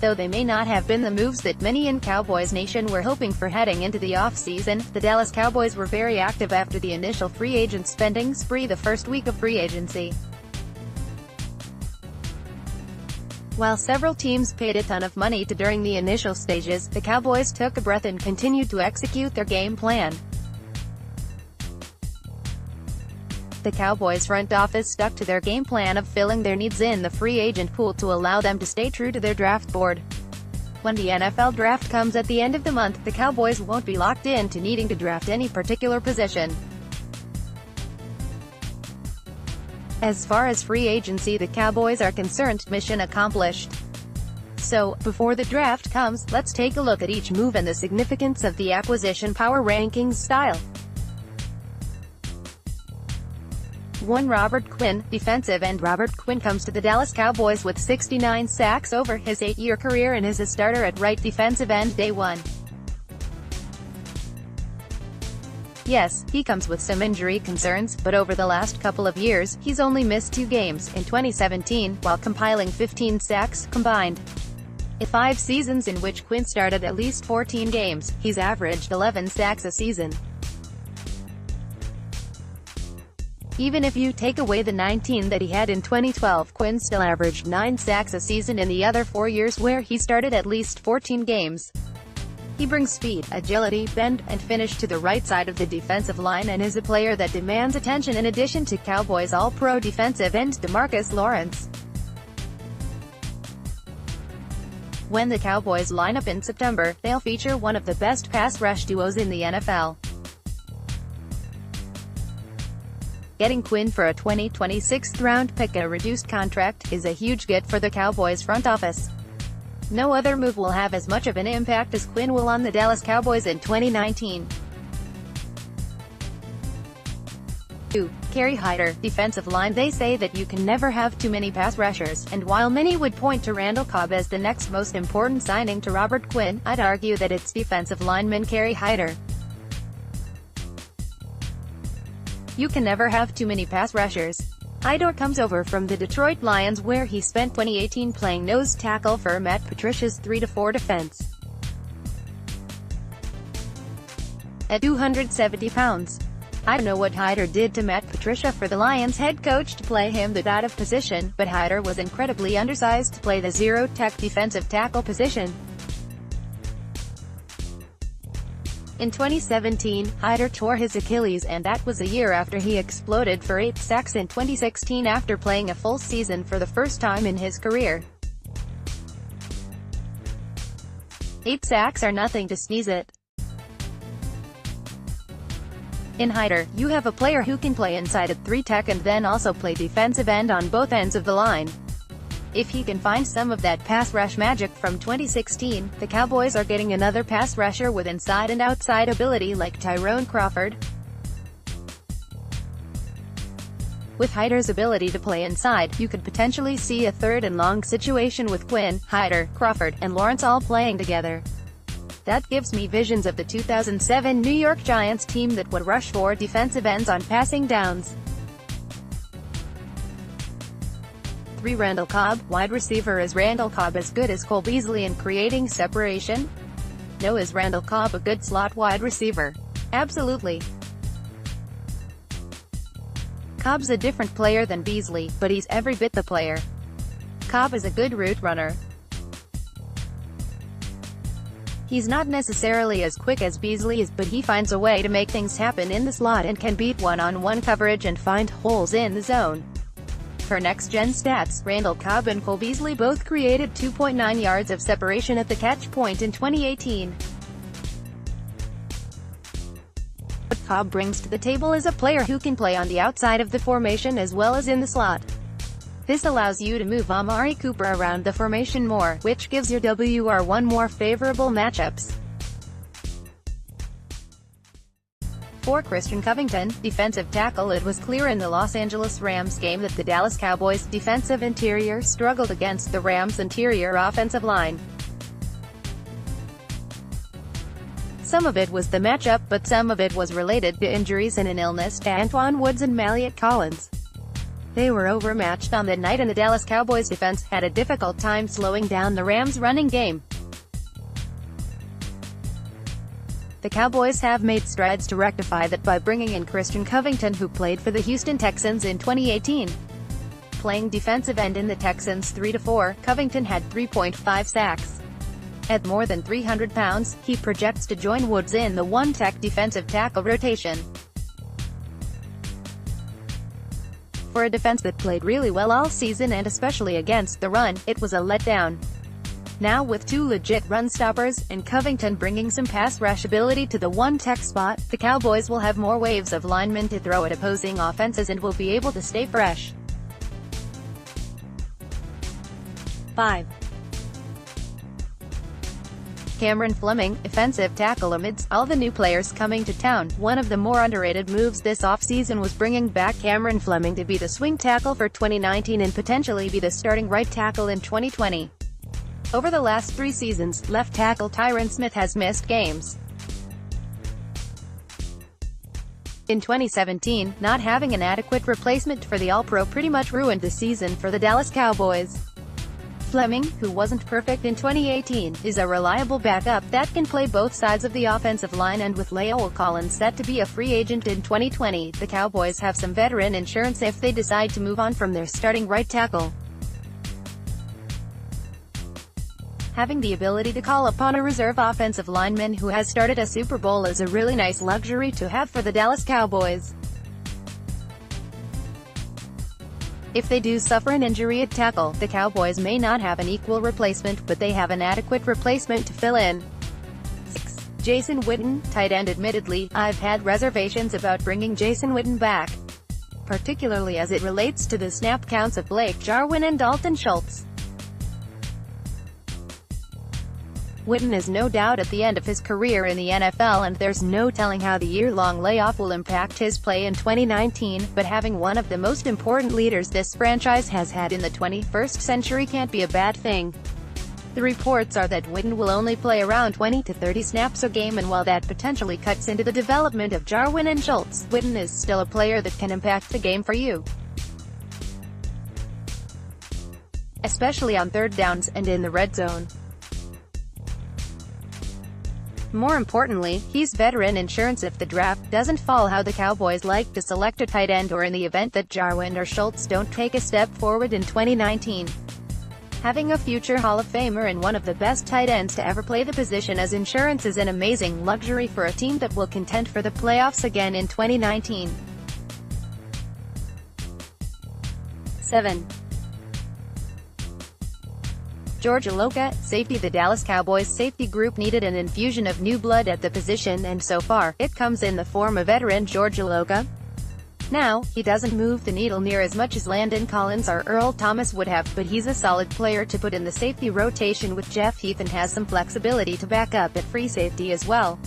Though they may not have been the moves that many in Cowboys Nation were hoping for heading into the offseason, the Dallas Cowboys were very active after the initial free agent spending spree the first week of free agency. While several teams paid a ton of money during the initial stages, the Cowboys took a breath and continued to execute their game plan. The Cowboys front office stuck to their game plan of filling their needs in the free agent pool to allow them to stay true to their draft board. When the NFL draft comes at the end of the month, the Cowboys won't be locked in to needing to draft any particular position. As far as free agency the Cowboys are concerned, mission accomplished. So, before the draft comes, let's take a look at each move and the significance of the acquisition power rankings style. 1. Robert Quinn, defensive end. Robert Quinn comes to the Dallas Cowboys with 69 sacks over his 8-year career and is a starter at right defensive end day one. Yes, he comes with some injury concerns, but over the last couple of years, he's only missed 2 games, in 2017, while compiling 15 sacks combined. In 5 seasons in which Quinn started at least 14 games, he's averaged 11 sacks a season. Even if you take away the 19 that he had in 2012, Quinn still averaged 9 sacks a season in the other 4 years where he started at least 14 games. He brings speed, agility, bend, and finish to the right side of the defensive line and is a player that demands attention in addition to Cowboys All-Pro defensive end DeMarcus Lawrence. When the Cowboys line up in September, they'll feature one of the best pass rush duos in the NFL. Getting Quinn for a 2026 round pick and a reduced contract is a huge get for the Cowboys front office. No other move will have as much of an impact as Quinn will on the Dallas Cowboys in 2019. 2. Kerry Hyder, defensive line. They say that you can never have too many pass rushers, and while many would point to Randall Cobb as the next most important signing to Robert Quinn, I'd argue that it's defensive lineman Kerry Hyder. You can never have too many pass rushers. Hyder comes over from the Detroit Lions where he spent 2018 playing nose tackle for Matt Patricia's 3-4 defense. At 270 pounds. I don't know what Hyder did to Matt Patricia for the Lions head coach to play him that out of position, but Hyder was incredibly undersized to play the zero-tech defensive tackle position. In 2017, Hyder tore his Achilles and that was a year after he exploded for 8 sacks in 2016 after playing a full season for the first time in his career. 8 sacks are nothing to sneeze at. In Hyder, you have a player who can play inside at 3-tech and then also play defensive end on both ends of the line. If he can find some of that pass rush magic from 2016, the Cowboys are getting another pass rusher with inside and outside ability like Tyrone Crawford. With Hyder's ability to play inside, you could potentially see a 3rd and long situation with Quinn, Hyder, Crawford, and Lawrence all playing together. That gives me visions of the 2007 New York Giants team that would rush 4 defensive ends on passing downs. 3. Randall Cobb, wide receiver. Is Randall Cobb as good as Cole Beasley in creating separation? No. Is Randall Cobb a good slot wide receiver? Absolutely. Cobb's a different player than Beasley, but he's every bit the player. Cobb is a good route runner. He's not necessarily as quick as Beasley is, but he finds a way to make things happen in the slot and can beat one-on-one coverage and find holes in the zone. For next-gen stats, Randall Cobb and Cole Beasley both created 2.9 yards of separation at the catch point in 2018. What Cobb brings to the table is a player who can play on the outside of the formation as well as in the slot. This allows you to move Amari Cooper around the formation more, which gives your WR1 more favorable matchups. 4. Christian Covington, defensive tackle. It was clear in the Los Angeles Rams game that the Dallas Cowboys' defensive interior struggled against the Rams' interior offensive line. Some of it was the matchup, but some of it was related to injuries and an illness to Antoine Woods and Maliot Collins. They were overmatched on the night and the Dallas Cowboys defense had a difficult time slowing down the Rams' running game. The Cowboys have made strides to rectify that by bringing in Christian Covington, who played for the Houston Texans in 2018. Playing defensive end in the Texans' 3-4, Covington had 3.5 sacks. At more than 300 pounds, he projects to join Woods in the one-tech defensive tackle rotation. For a defense that played really well all season and especially against the run, it was a letdown. Now with two legit run stoppers, and Covington bringing some pass rush ability to the one-tech spot, the Cowboys will have more waves of linemen to throw at opposing offenses and will be able to stay fresh. 5. Cameron Fleming, offensive tackle. Amidst all the new players coming to town, one of the more underrated moves this offseason was bringing back Cameron Fleming to be the swing tackle for 2019 and potentially be the starting right tackle in 2020. Over the last 3 seasons, left tackle Tyron Smith has missed games. In 2017, not having an adequate replacement for the All-Pro pretty much ruined the season for the Dallas Cowboys. Fleming, who wasn't perfect in 2018, is a reliable backup that can play both sides of the offensive line, and with La'el Collins set to be a free agent in 2020, the Cowboys have some veteran insurance if they decide to move on from their starting right tackle. Having the ability to call upon a reserve offensive lineman who has started a Super Bowl is a really nice luxury to have for the Dallas Cowboys. If they do suffer an injury at tackle, the Cowboys may not have an equal replacement, but they have an adequate replacement to fill in. 6. Jason Witten, tight end. Admittedly, I've had reservations about bringing Jason Witten back, particularly as it relates to the snap counts of Blake Jarwin and Dalton Schultz. Witten is no doubt at the end of his career in the NFL, and there's no telling how the year-long layoff will impact his play in 2019, but having one of the most important leaders this franchise has had in the 21st century can't be a bad thing. The reports are that Witten will only play around 20 to 30 snaps a game, and while that potentially cuts into the development of Jarwin and Schultz, Witten is still a player that can impact the game for you, especially on third downs and in the red zone. More importantly, he's veteran insurance if the draft doesn't fall how the Cowboys like to select a tight end, or in the event that Jarwin or Schultz don't take a step forward in 2019. Having a future Hall of Famer and one of the best tight ends to ever play the position as insurance is an amazing luxury for a team that will contend for the playoffs again in 2019. 7. George Iloka, safety. The Dallas Cowboys safety group needed an infusion of new blood at the position, and so far, it comes in the form of veteran George Iloka. Now, he doesn't move the needle near as much as Landon Collins or Earl Thomas would have, but he's a solid player to put in the safety rotation with Jeff Heath and has some flexibility to back up at free safety as well.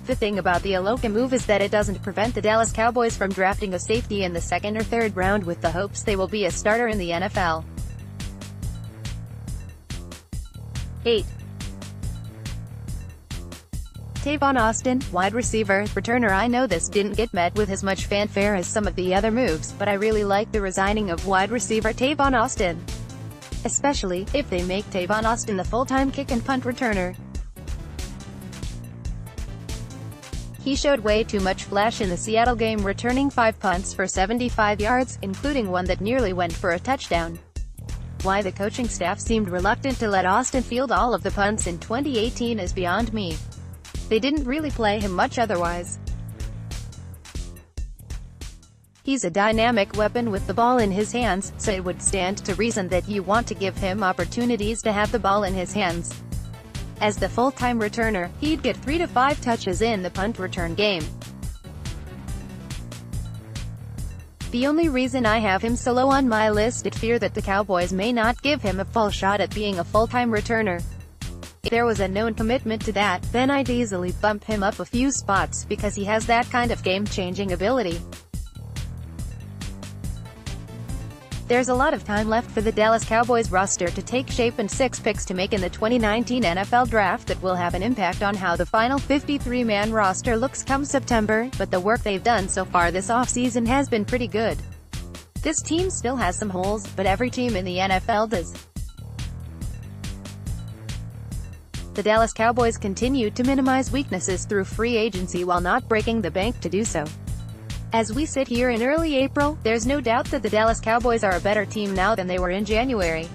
The thing about the Iloka move is that it doesn't prevent the Dallas Cowboys from drafting a safety in the 2nd or 3rd round with the hopes they will be a starter in the NFL. 8. Tavon Austin, wide receiver, returner. I know this didn't get met with as much fanfare as some of the other moves, but I really like the resigning of wide receiver Tavon Austin, especially if they make Tavon Austin the full-time kick and punt returner. He showed way too much flash in the Seattle game, returning 5 punts for 75 yards, including one that nearly went for a touchdown. Why the coaching staff seemed reluctant to let Austin field all of the punts in 2018 is beyond me. They didn't really play him much otherwise. He's a dynamic weapon with the ball in his hands, so it would stand to reason that you want to give him opportunities to have the ball in his hands. As the full-time returner, he'd get 3 to 5 touches in the punt return game. The only reason I have him so low on my list is fear that the Cowboys may not give him a full shot at being a full-time returner. If there was a known commitment to that, then I'd easily bump him up a few spots, because he has that kind of game-changing ability. There's a lot of time left for the Dallas Cowboys roster to take shape and 6 picks to make in the 2019 NFL Draft that will have an impact on how the final 53-man roster looks come September, but the work they've done so far this offseason has been pretty good. This team still has some holes, but every team in the NFL does. The Dallas Cowboys continue to minimize weaknesses through free agency while not breaking the bank to do so. As we sit here in early April, there's no doubt that the Dallas Cowboys are a better team now than they were in January.